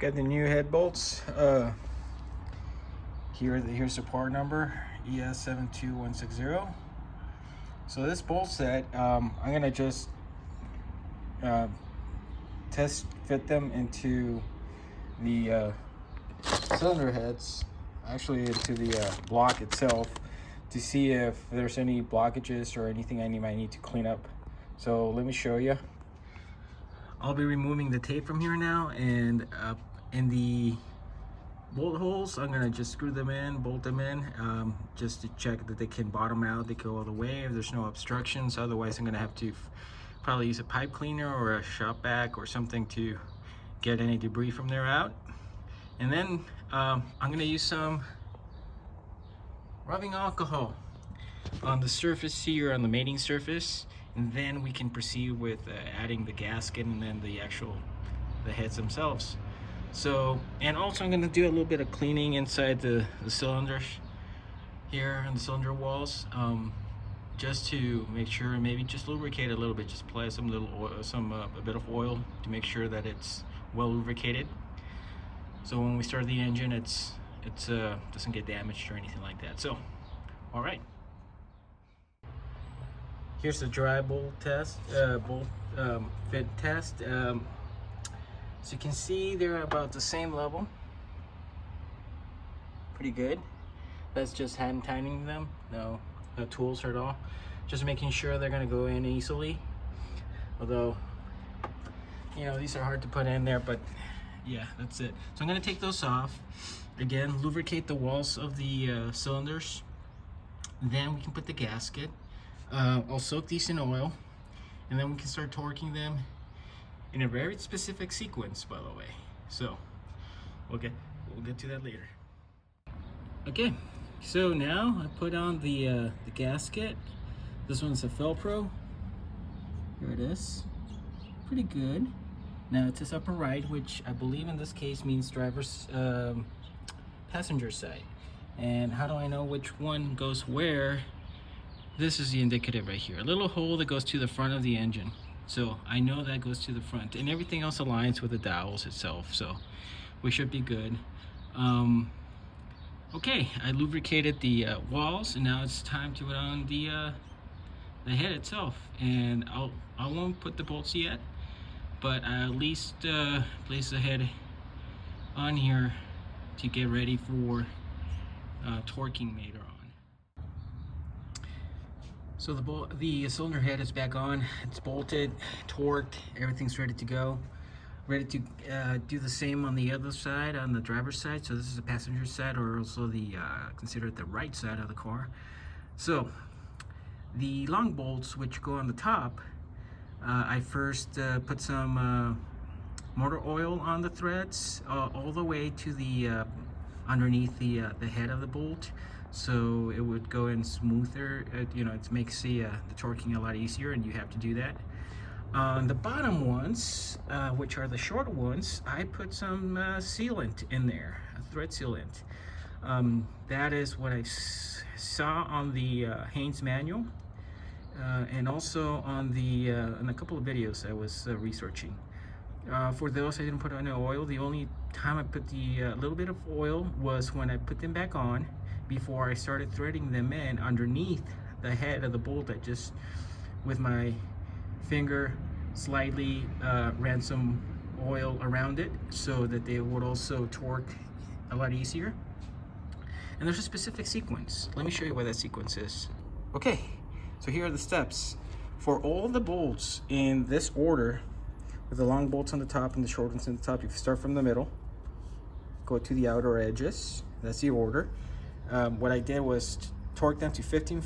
Got the new head bolts. Here's the part number, ES72160. So this bolt set, I'm gonna just test fit them into the cylinder heads, actually into the block itself, to see if there's any blockages or anything I might need to clean up. So let me show you. I'll be removing the tape from here now, and in the bolt holes, I'm gonna just screw them in, bolt them in, just to check that they can bottom out, they go all the way, if there's no obstructions. Otherwise, I'm gonna have to probably use a pipe cleaner or a shop vac or something to get any debris from there out. And then I'm gonna use some rubbing alcohol on the surface here, on the mating surface, and then we can proceed with adding the gasket and then the heads themselves. So, and also I'm going to do a little bit of cleaning inside the cylinders here and the cylinder walls, just to make sure, maybe just lubricate a little bit, just apply some little oil, a bit of oil to make sure that it's well lubricated. So when we start the engine, it doesn't get damaged or anything like that. So, all right. Here's the dry bolt test, fit test. So you can see they're about the same level. Pretty good. That's just hand tightening them. No tools at all. Just making sure they're gonna go in easily. Although, you know, these are hard to put in there, but yeah, that's it. So I'm gonna take those off. Again, lubricate the walls of the cylinders. Then we can put the gasket. I'll soak these in oil, and then we can start torquing them in a very specific sequence, by the way. So we'll get to that later. Okay, so now I put on the gasket. This one's a Felpro. Here it is. Pretty good. Now it says upper right, which I believe in this case means driver's passenger side. And how do I know which one goes where? This is the indicative right here. A little hole that goes to the front of the engine. So I know that goes to the front, and everything else aligns with the dowels itself. So we should be good. Okay, I lubricated the walls, and now it's time to put on the head itself. And I won't put the bolts yet, but I at least place the head on here to get ready for torquing later on. So the cylinder head is back on. It's bolted, torqued, everything's ready to go. Ready to do the same on the other side, on the driver's side. So this is the passenger side, or also the considered the right side of the car. So the long bolts, which go on the top, I first put some motor oil on the threads all the way to the underneath the head of the bolt, so it would go in smoother. You know, it makes the torquing a lot easier, and you have to do that. On the bottom ones, which are the short ones, I put some sealant in there, a thread sealant. That is what I saw on the Haynes manual, and also on in a couple of videos I was researching. For those, I didn't put on oil. The only time I put the little bit of oil was when I put them back on, before I started threading them in underneath the head of the bolt. I just, with my finger, slightly ran some oil around it so that they would also torque a lot easier. And there's a specific sequence. Let me show you what that sequence is. Okay, so here are the steps. For all the bolts in this order, with the long bolts on the top and the short ones on the top, you start from the middle, go to the outer edges. That's the order. What I did was torque them to 15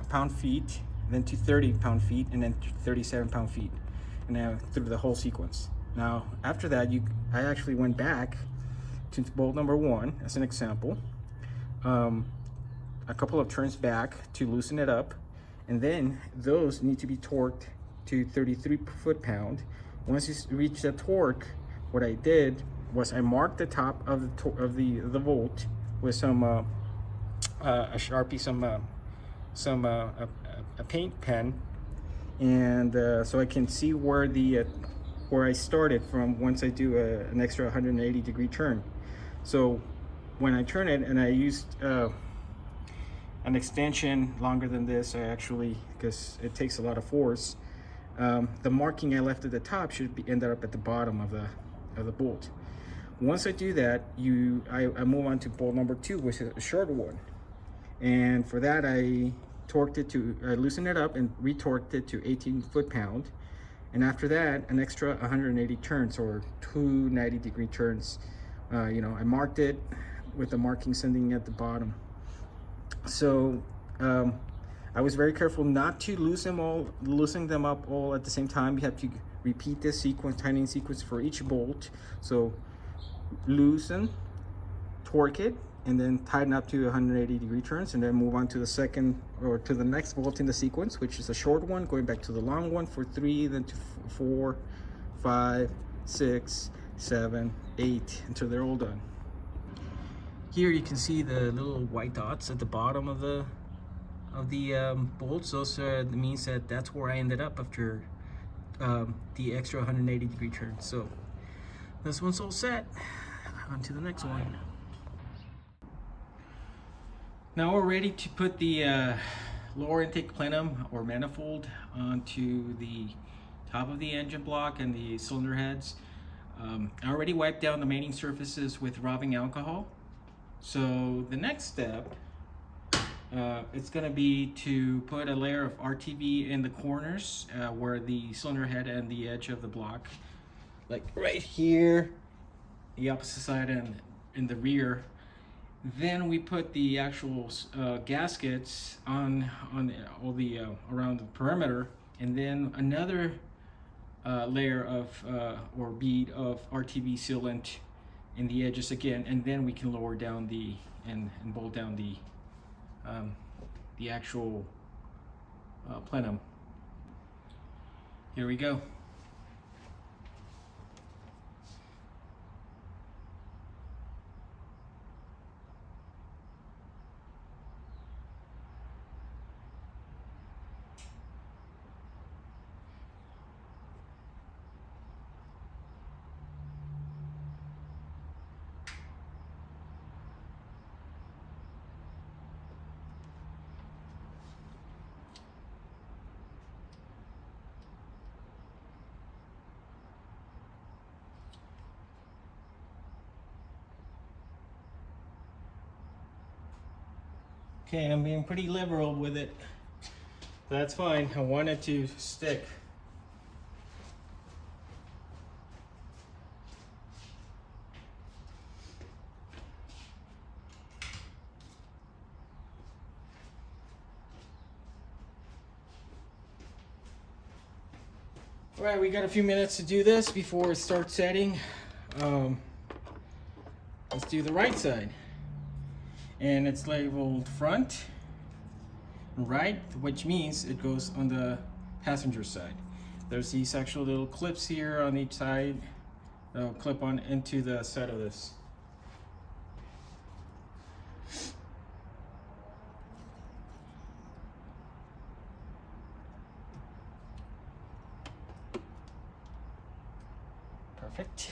pound-feet, then to 30 pound-feet, and then to 37 pound-feet, and then through the whole sequence. Now, after that, I actually went back to bolt number 1 as an example, a couple of turns back to loosen it up, and then those need to be torqued to 33 foot-pound. Once you reach the torque, what I did was I marked the top of the bolt with some a Sharpie, a paint pen, and so I can see where where I started from once I do an extra 180-degree turn. So when I turn it and I used an extension longer than this, I actually, because it takes a lot of force, the marking I left at the top should be ended up at the bottom of the bolt. Once I do that, I move on to bolt number 2, which is a shorter one. And for that, I loosened it up and retorqued it to 18 foot-pound. And after that, an extra 180 turns, or 2 90-degree turns. I marked it with the marking sending at the bottom. So I was very careful not to loosen them up all at the same time. You have to repeat this sequence, tightening sequence for each bolt. So loosen, torque it, and then tighten up to 180-degree turns, and then move on to the second or to the next bolt in the sequence, which is a short one, going back to the long one for 3, then to 4, 5, 6, 7, 8, until they're all done. Here you can see the little white dots at the bottom of the bolts. Those means that's where I ended up after the extra 180-degree turn. So this one's all set. On to the next one. Now we're ready to put the lower intake plenum or manifold onto the top of the engine block and the cylinder heads. I already wiped down the mating surfaces with rubbing alcohol. So the next step, it's going to be to put a layer of RTV in the corners where the cylinder head and the edge of the block, like right here, the opposite side and in the rear. Then we put the actual gaskets on all the around the perimeter, and then another layer of or bead of RTV sealant in the edges again, and then we can lower down and bolt down the actual plenum. Here we go. Okay, I'm being pretty liberal with it. That's fine. I want it to stick. All right, we got a few minutes to do this before it starts setting. Let's do the right side. And it's labeled front, right, which means it goes on the passenger side. There's these actual little clips here on each side that'll clip on into the side of this. Perfect.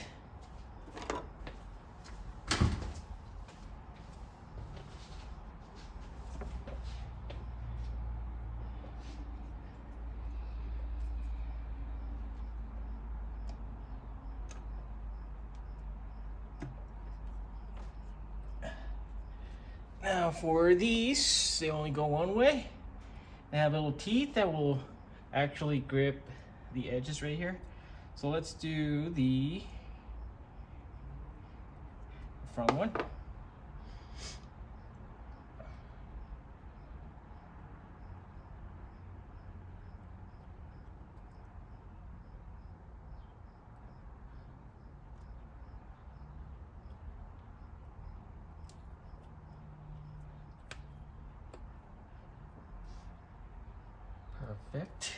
Now for these, they only go one way. They have little teeth that will actually grip the edges right here. So let's do the front one. Perfect.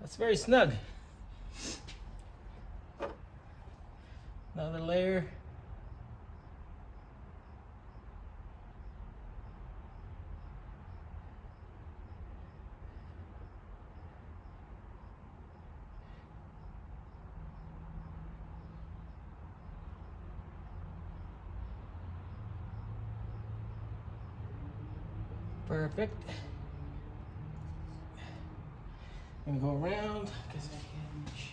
That's very snug. Perfect. I'm gonna go around because I can't reach.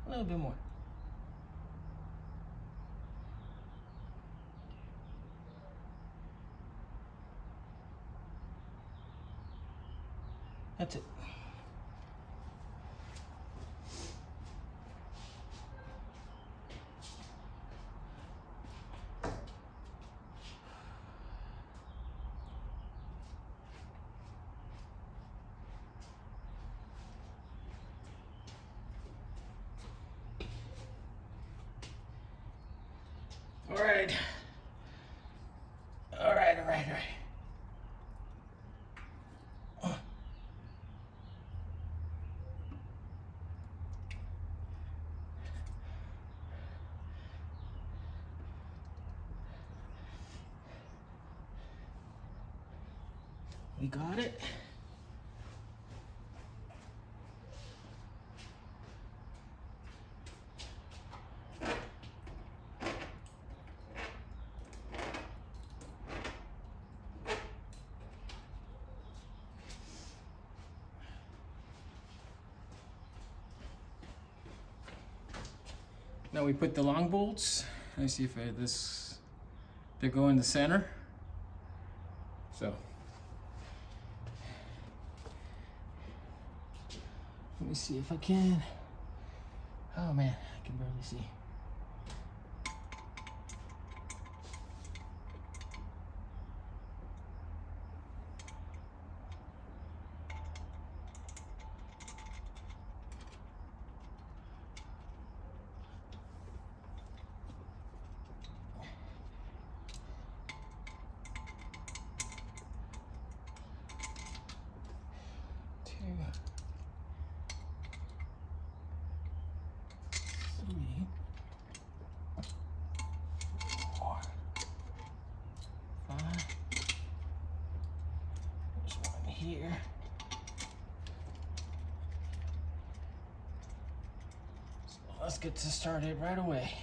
A little bit more. That's it. All right. All right, all right, all right. We got it. Now we put the long bolts. Let me see if they go in the center. So let me see if I can. Oh man, I can barely see. Here. So let's get this started right away.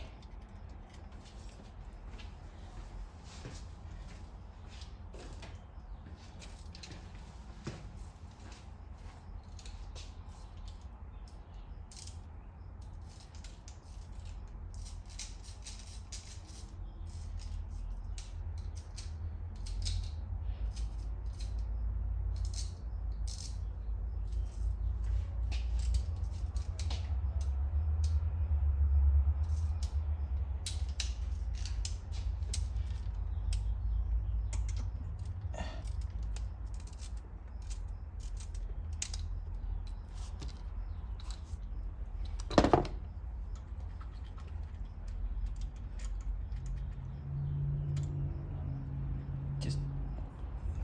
Just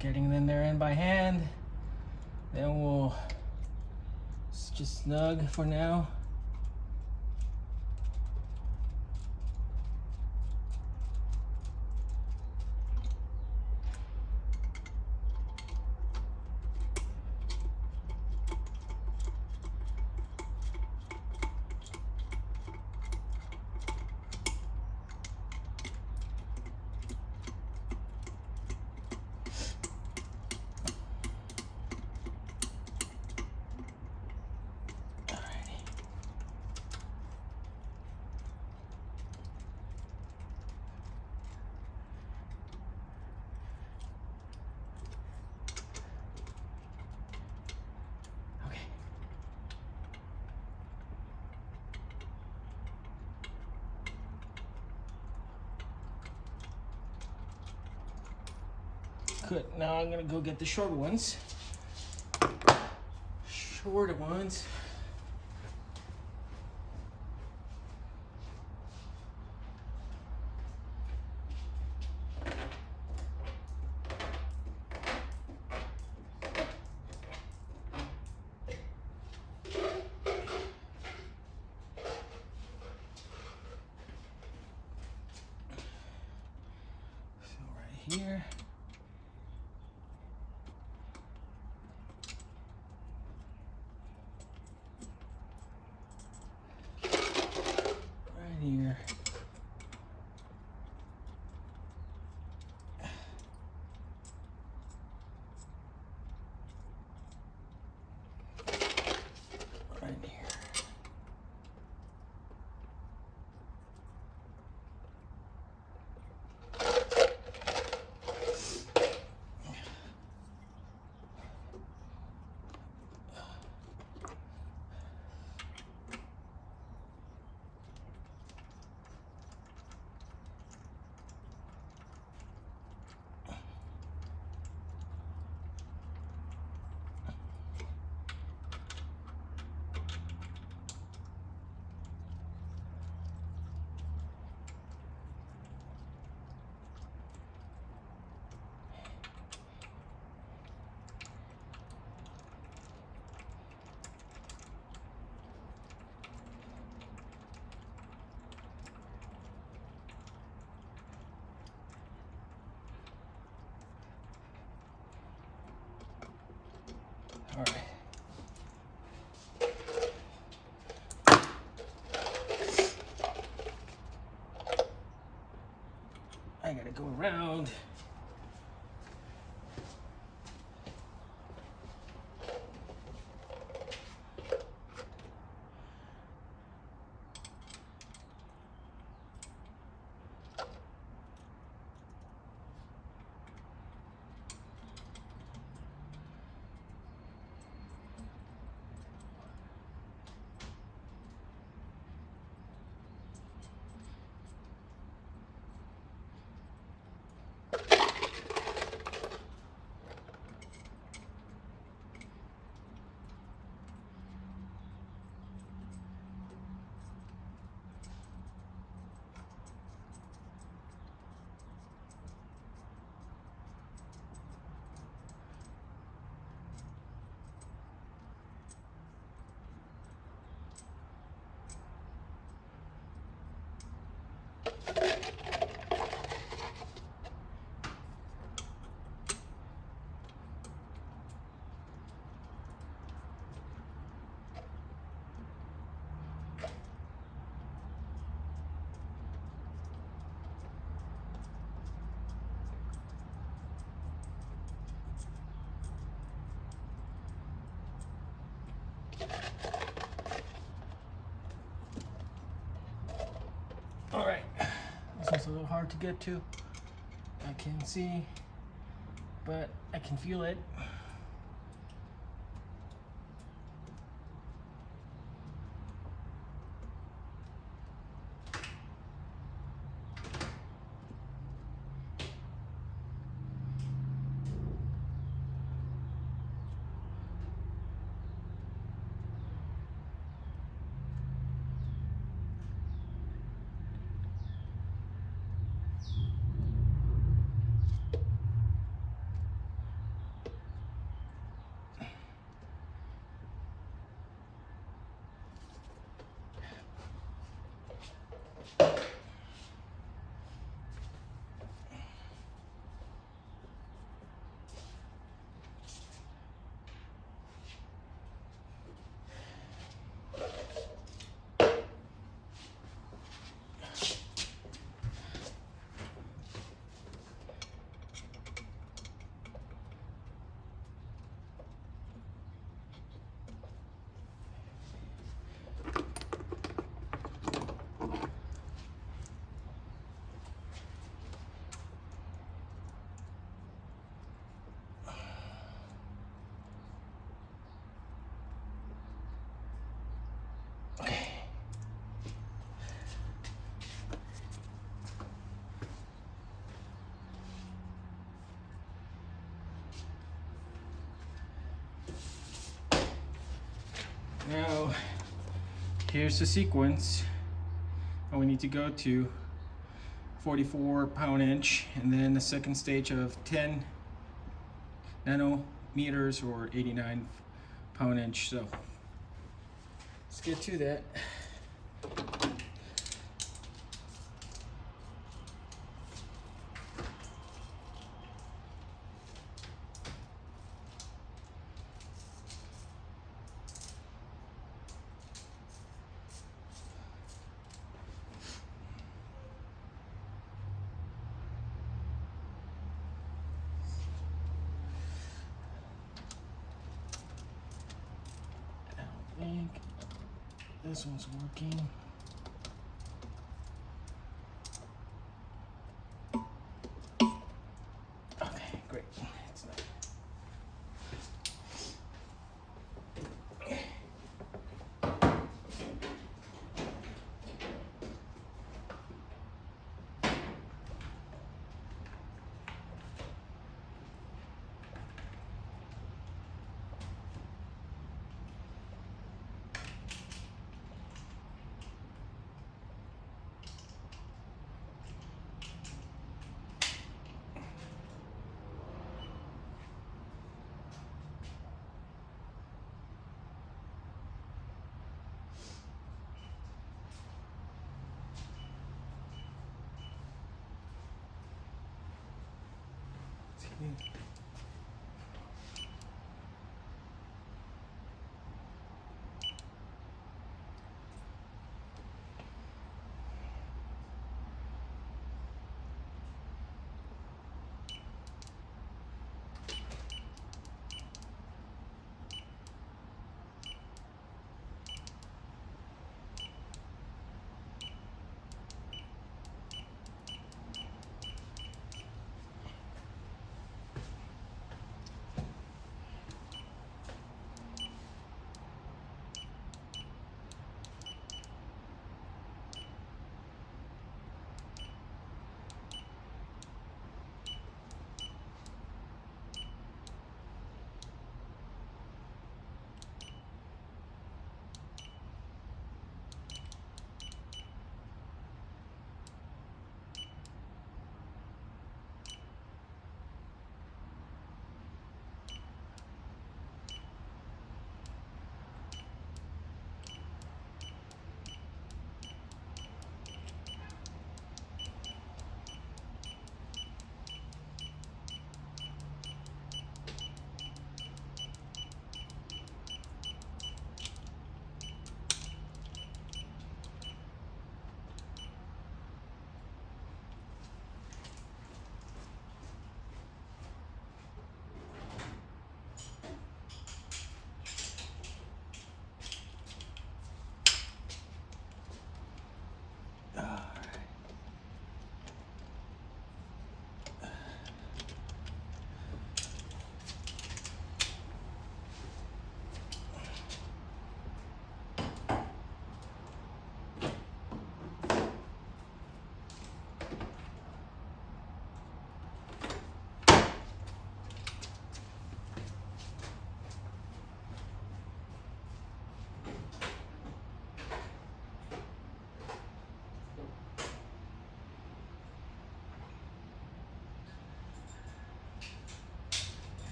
getting them there in by hand. Then we'll just snug for now. Good. Now I'm gonna go get the short ones. Shorter ones. here. Right here. Right here. All right. I gotta go around. All right, this one's a little hard to get to. I can see, but I can feel it. Now, here's the sequence. And we need to go to 44 pound-inch, and then the second stage of 10 nanometers or 89 pound-inch. So let's get to that. This one's working. Okay, great. It's not.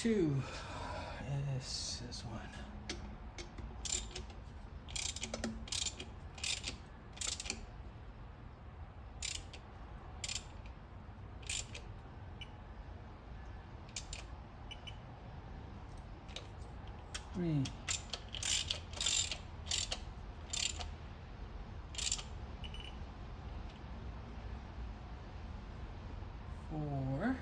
Two is this one. Three. Four.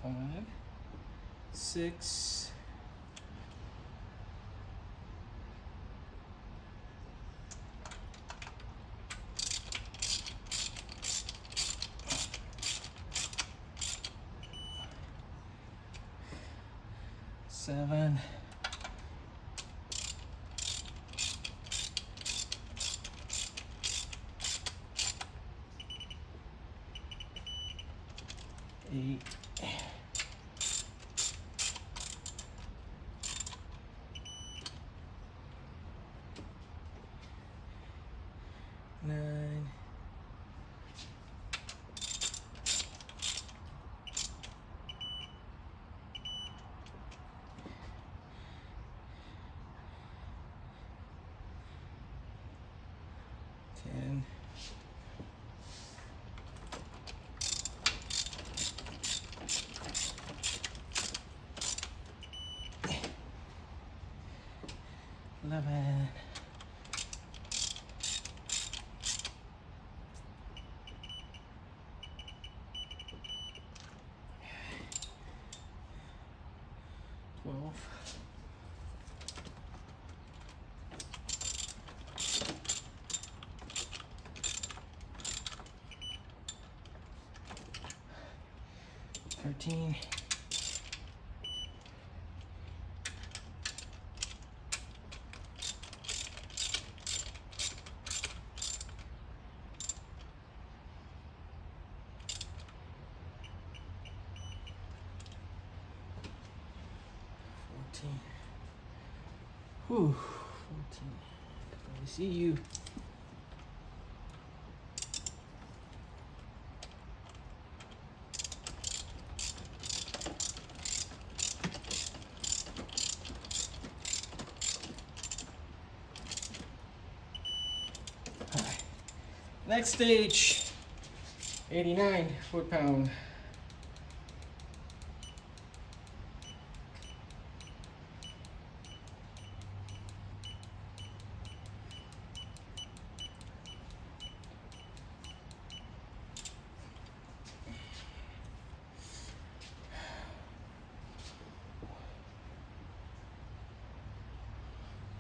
5, 6, 7, 8, 9, 10. Eleven. 12. 13. 14. Whew, 14. I see you. All right. Next stage, 89 foot-pound.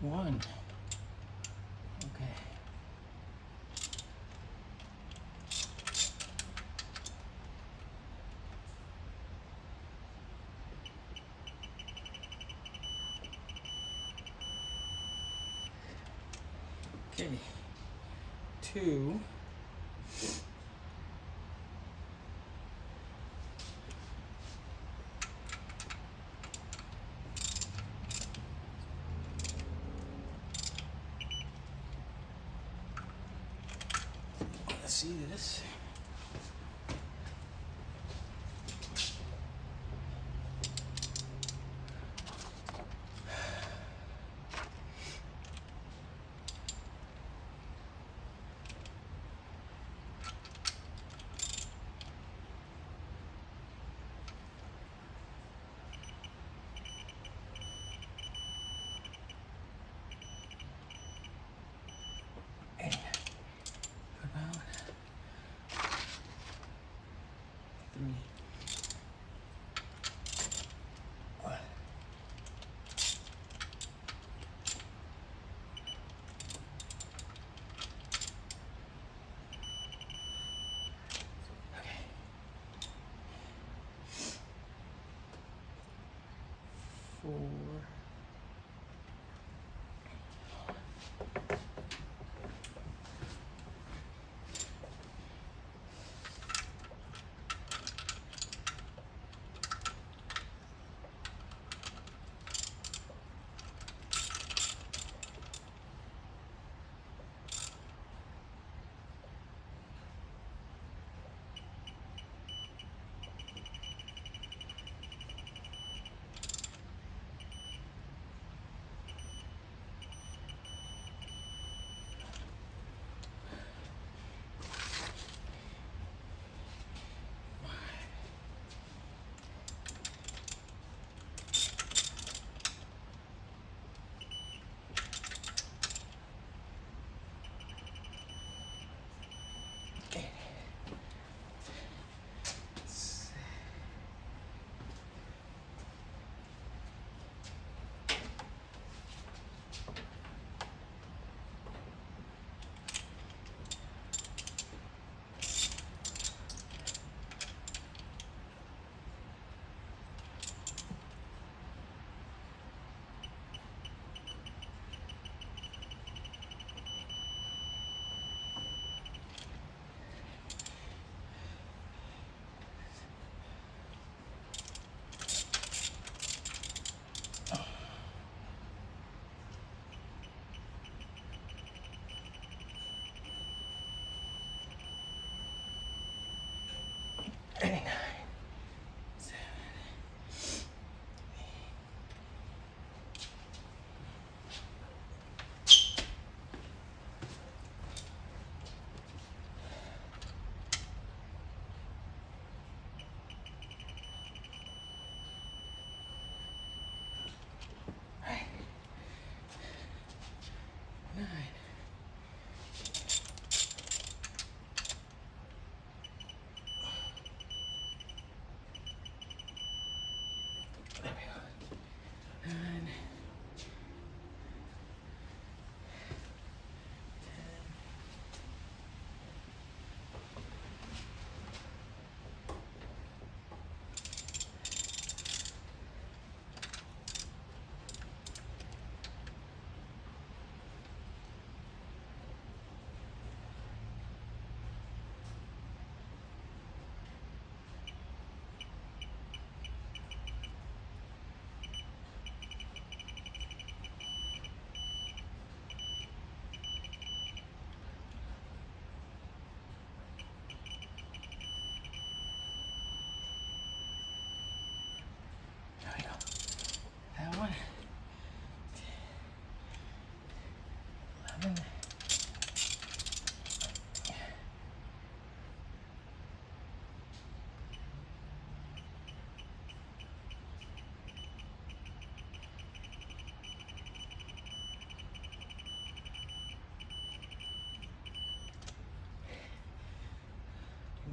One. Okay. Okay. 2. Let's see this. About 3. Okay. 4.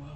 Wow.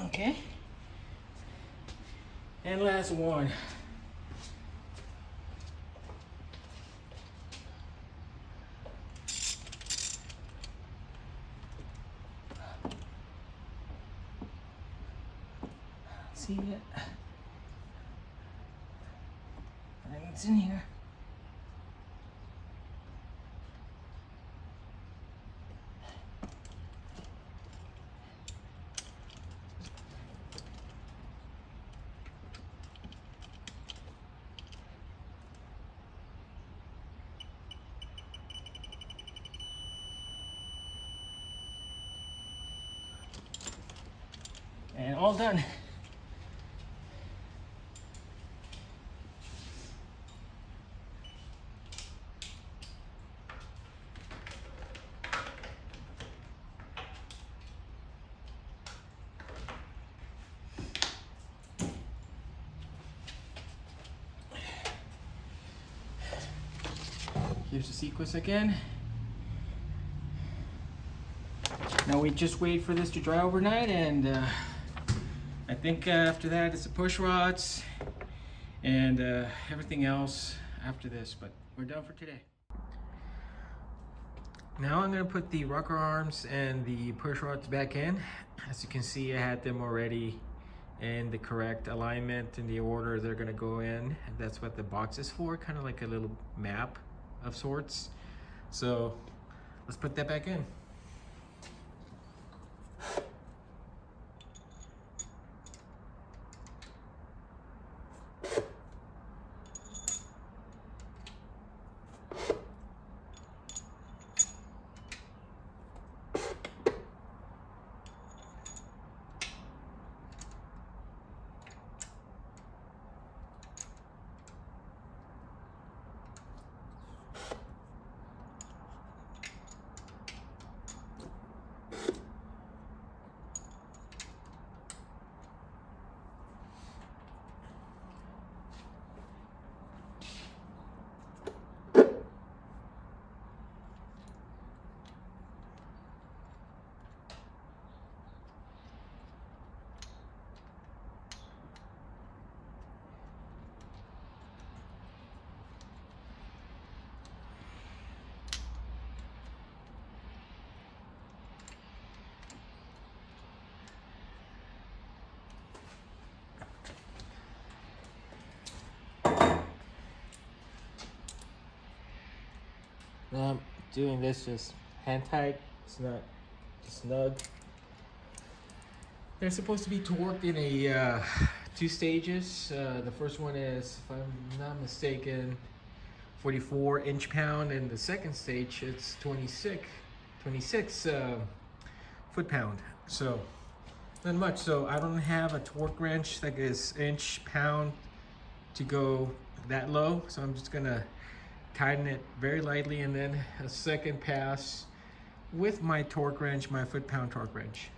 Okay. And last one. See it? I think it's in here. And all done. Here's the sequence again. Now we just wait for this to dry overnight, and I think after that it's the push rods and everything else after this, but we're done for today. Now I'm going to put the rocker arms and the push rods back in. As you can see, I had them already in the correct alignment in the order they're going to go in, and that's what the box is for, kind of like a little map of sorts. So let's put that back in. Now I'm doing this just hand tight. It's not just snug. They're supposed to be torqued in a 2 stages. The first one is, if I'm not mistaken, 44 inch-pound, and the second stage it's 26 foot-pound. So not much. So I don't have a torque wrench that is inch-pound to go that low. So I'm just gonna tighten it very lightly, and then a second pass with my torque wrench, my foot-pound torque wrench.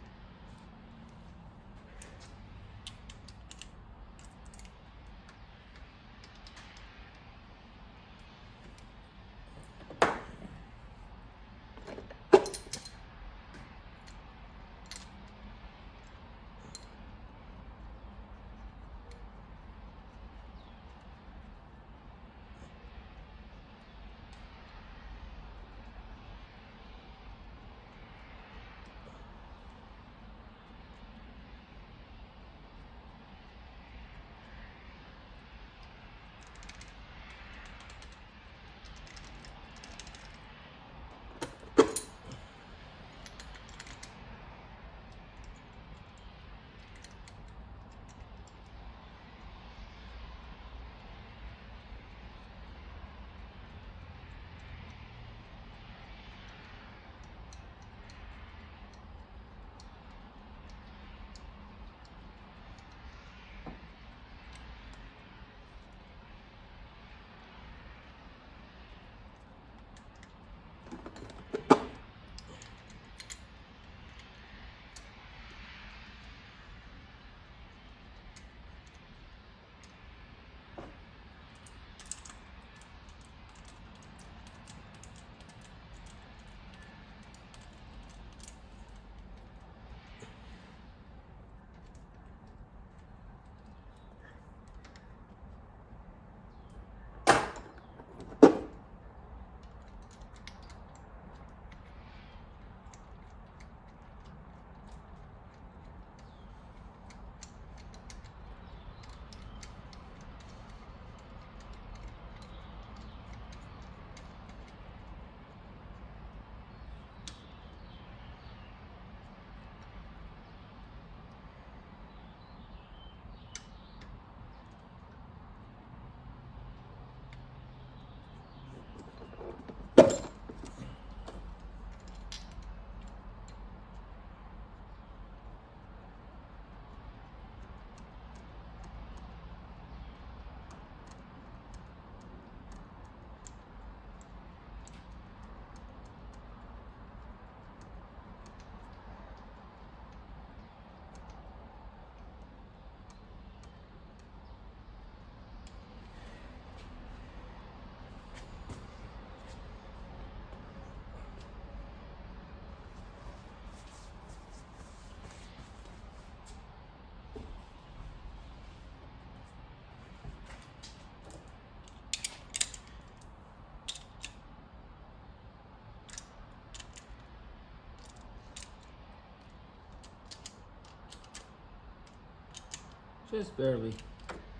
just barely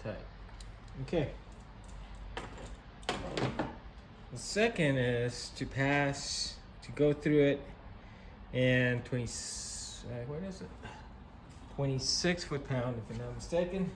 tight. Okay. The second is to go through it, and what is it? 26 foot-pound, if I'm not mistaken.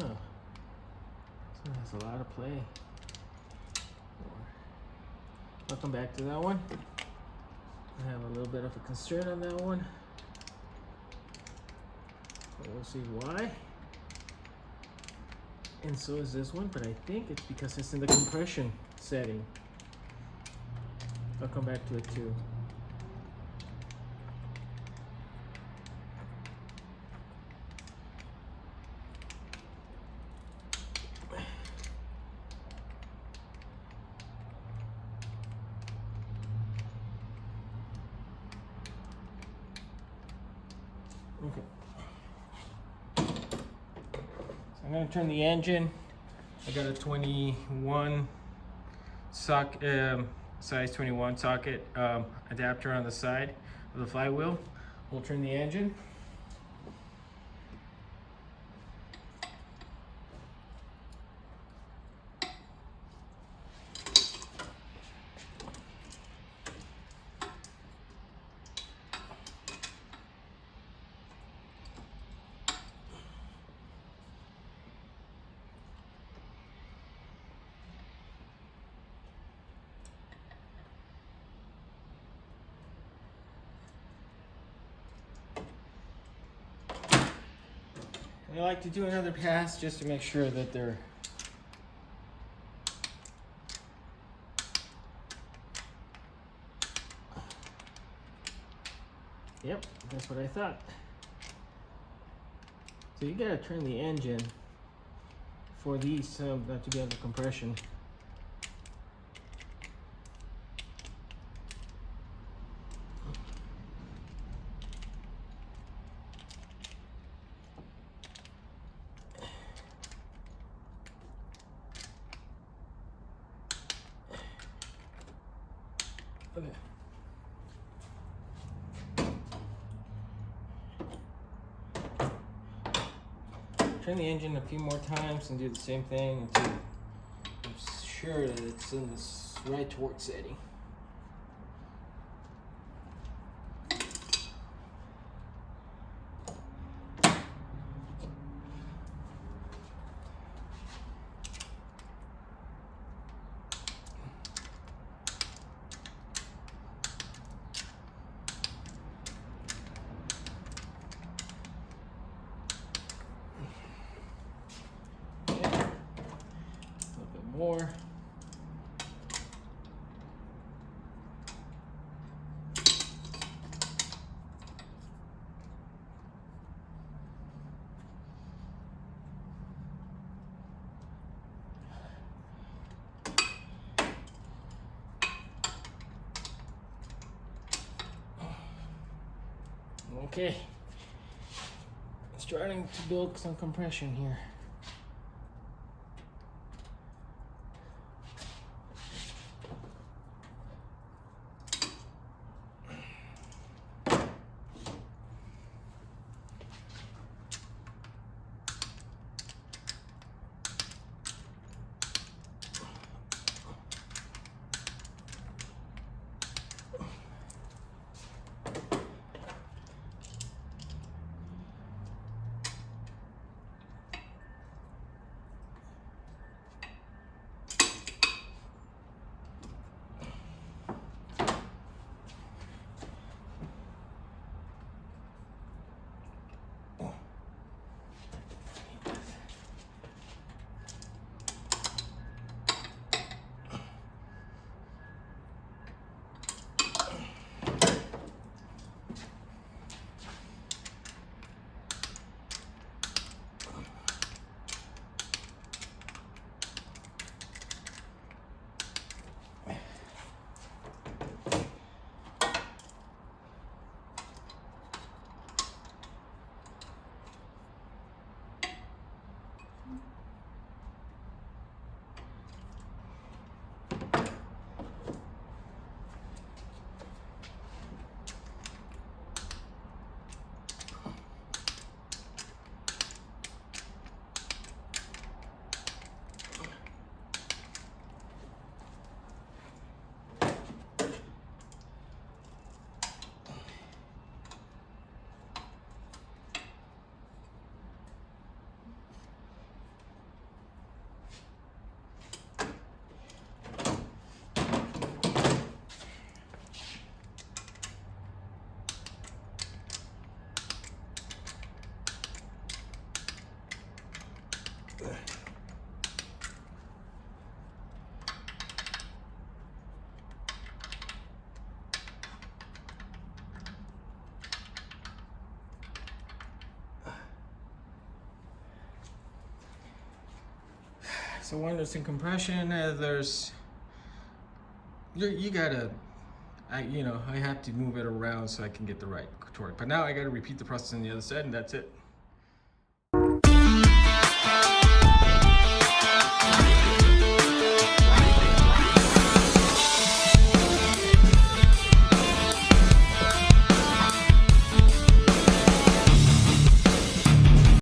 Oh, this one has a lot of play. Welcome back to that one. I have a little bit of a concern on that one. But we'll see why. And so is this one, but I think it's because it's in the compression setting. I'll come back to it too. Okay. So I'm going to turn the engine. I got a 21 size 21 socket adapter on the side of the flywheel. We'll turn the engine. I like to do another pass just to make sure that they're yep, that's what I thought. So you gotta turn the engine for these not to be under compression. Okay. Turn the engine a few more times and do the same thing until I'm sure that it's in this right torque setting. More. Okay, starting to build some compression here. So when there's in compression, you gotta, I have to move it around so I can get the right torque. But now I gotta repeat the process on the other side, and that's it.